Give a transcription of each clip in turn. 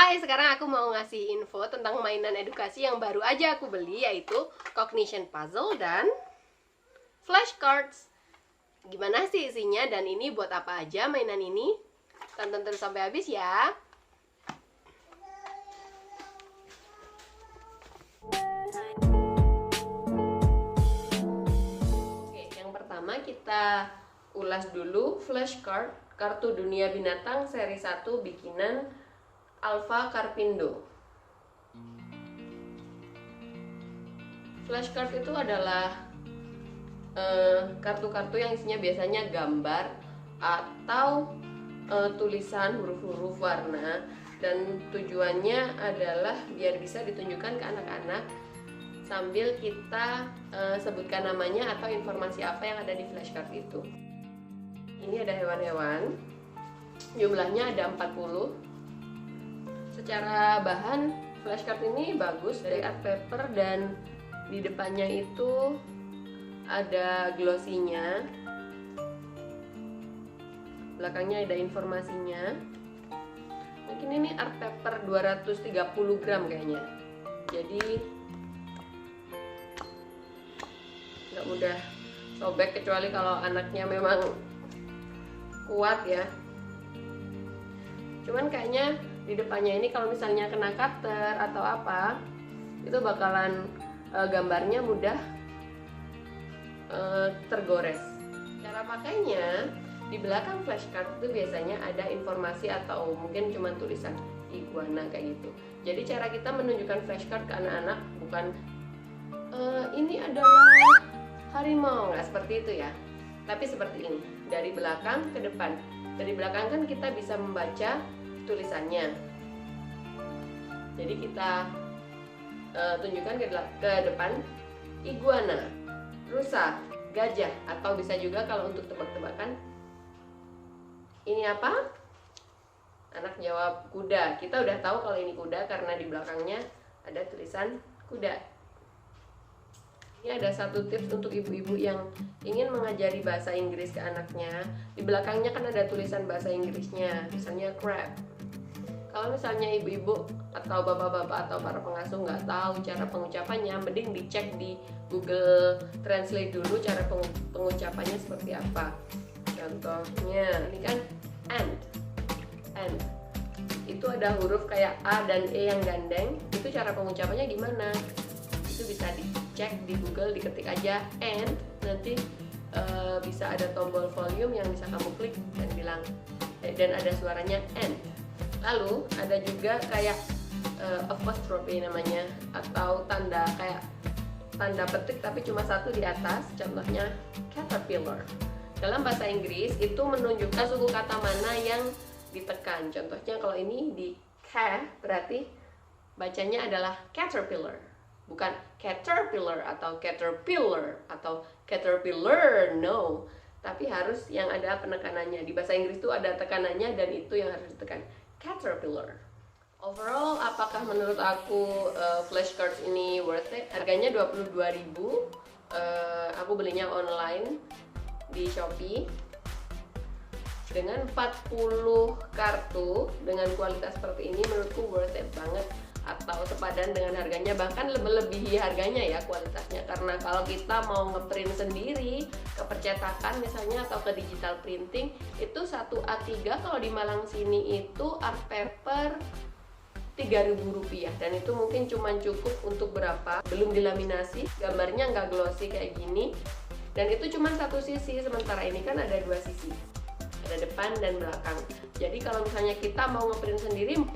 Hai, sekarang aku mau ngasih info tentang mainan edukasi yang baru aja aku beli, yaitu Cognition Puzzle dan Flashcards. Gimana sih isinya dan ini buat apa aja mainan ini? Tonton terus sampai habis ya. Oke, yang pertama kita ulas dulu flashcard, kartu dunia binatang seri 1 bikinan Alfa Carpindo. Flashcard itu adalah kartu-kartu yang isinya biasanya gambar atau tulisan huruf-huruf warna, dan tujuannya adalah biar bisa ditunjukkan ke anak-anak sambil kita sebutkan namanya atau informasi apa yang ada di flashcard itu. Ini ada hewan-hewan, jumlahnya ada 40. Secara bahan, flashcard ini bagus dari art paper dan di depannya itu ada glossinya. Belakangnya ada informasinya. Mungkin ini art paper 230 gram kayaknya. Jadi nggak mudah sobek kecuali kalau anaknya memang kuat ya. Cuman kayaknya di depannya ini kalau misalnya kena cutter atau apa, itu bakalan gambarnya mudah tergores. Cara pakainya, di belakang flashcard itu biasanya ada informasi atau mungkin cuma tulisan iguana kayak gitu. Jadi cara kita menunjukkan flashcard ke anak-anak bukan ini adalah harimau, nggak seperti itu ya. Tapi seperti ini, dari belakang ke depan. Dari belakang kan kita bisa membaca tulisannya. Jadi kita tunjukkan ke depan iguana, rusa, gajah, atau bisa juga kalau untuk tebak-tebakan ini apa? Anak jawab kuda. Kita udah tahu kalau ini kuda karena di belakangnya ada tulisan kuda. Ini ada satu tips untuk ibu-ibu yang ingin mengajari bahasa Inggris ke anaknya. Di belakangnya kan ada tulisan bahasa Inggrisnya, misalnya crab. Kalau misalnya ibu-ibu atau bapak-bapak atau para pengasuh nggak tahu cara pengucapannya, mending dicek di Google Translate dulu cara pengucapannya seperti apa. Contohnya ini kan and itu ada huruf kayak A dan E yang gandeng, itu cara pengucapannya gimana? Itu bisa dicek di Google, diketik aja and, nanti bisa ada tombol volume yang bisa kamu klik dan bilang dan ada suaranya and. Lalu ada juga kayak apostrophe namanya, atau tanda kayak tanda petik tapi cuma satu di atas, contohnya caterpillar. Dalam bahasa Inggris itu menunjukkan suku kata mana yang ditekan. Contohnya kalau ini di berarti bacanya adalah caterpillar, bukan caterpillar atau caterpillar atau caterpillar, no. Tapi harus yang ada penekanannya. Di bahasa Inggris itu ada tekanannya dan itu yang harus ditekan, caterpillar. Overall, apakah menurut aku flashcards ini worth it? Harganya 22.000. Aku belinya online di Shopee dengan 40 kartu dengan kualitas seperti ini. Menurutku worth it banget, atau sepadan dengan harganya, bahkan lebih harganya ya kualitasnya. Karena kalau kita mau ngeprint sendiri ke percetakan misalnya atau ke digital printing, itu satu A3 kalau di Malang sini itu art paper Rp3.000, dan itu mungkin cuma cukup untuk berapa, belum dilaminasi, gambarnya nggak glossy kayak gini, dan itu cuma satu sisi, sementara ini kan ada dua sisi, ada depan dan belakang. Jadi kalau misalnya kita mau ngeprint sendiri 40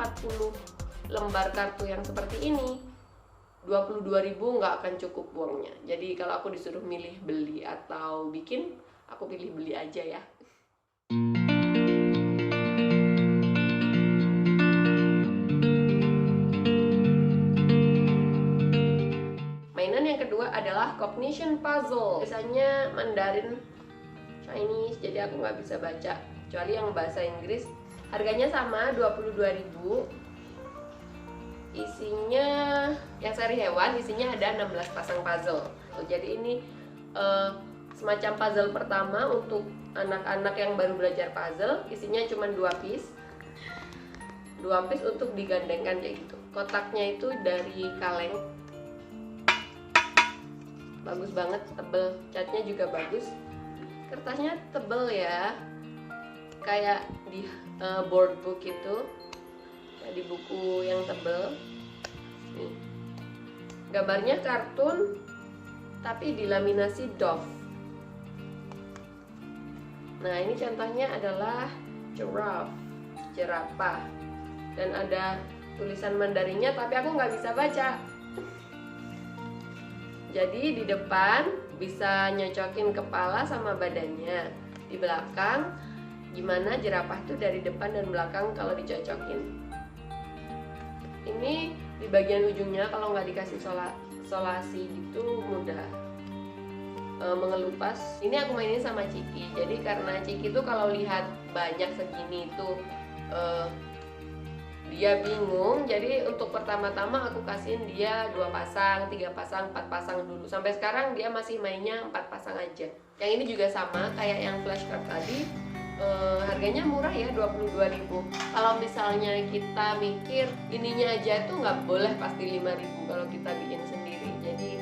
lembar kartu yang seperti ini, 22.000 nggak akan cukup uangnya. Jadi kalau aku disuruh milih beli atau bikin, aku pilih beli aja ya. Mainan yang kedua adalah Cognition Puzzle. Biasanya Mandarin Chinese, jadi aku nggak bisa baca, kecuali yang bahasa Inggris. Harganya sama, 22.000. Isinya yang seri hewan, isinya ada 16 pasang puzzle. Jadi ini semacam puzzle pertama untuk anak-anak yang baru belajar puzzle. Isinya cuma 2 piece. 2 piece untuk digandengkan kayak gitu. Kotaknya itu dari kaleng, bagus banget, tebel, catnya juga bagus, kertasnya tebel ya, kayak di board book itu, kayak di buku yang tebel. Nih, gambarnya kartun tapi dilaminasi doff. Nah, ini contohnya adalah giraffe, jerapah, dan ada tulisan Mandarinnya tapi aku nggak bisa baca. Jadi di depan bisa nyocokin kepala sama badannya, di belakang gimana jerapah itu dari depan dan belakang kalau dicocokin. Ini di bagian ujungnya kalau nggak dikasih solasi gitu mudah mengelupas. Ini aku mainin sama Ciki. Jadi karena Ciki tuh kalau lihat banyak segini tuh dia bingung. Jadi untuk pertama-tama aku kasihin dia 2 pasang, 3 pasang, 4 pasang dulu. Sampai sekarang dia masih mainnya 4 pasang aja. Yang ini juga sama kayak yang flashcard tadi. Harganya murah ya, 22.000. Kalau misalnya kita mikir ininya aja tuh nggak boleh pasti 5.000 kalau kita bikin sendiri. Jadi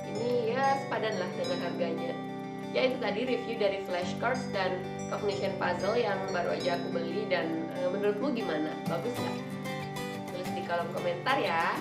ini ya sepadan lah dengan harganya. Ya itu tadi review dari flashcards dan cognition puzzle yang baru aja aku beli, dan menurutmu gimana? Bagus nggak? Tulis di kolom komentar ya.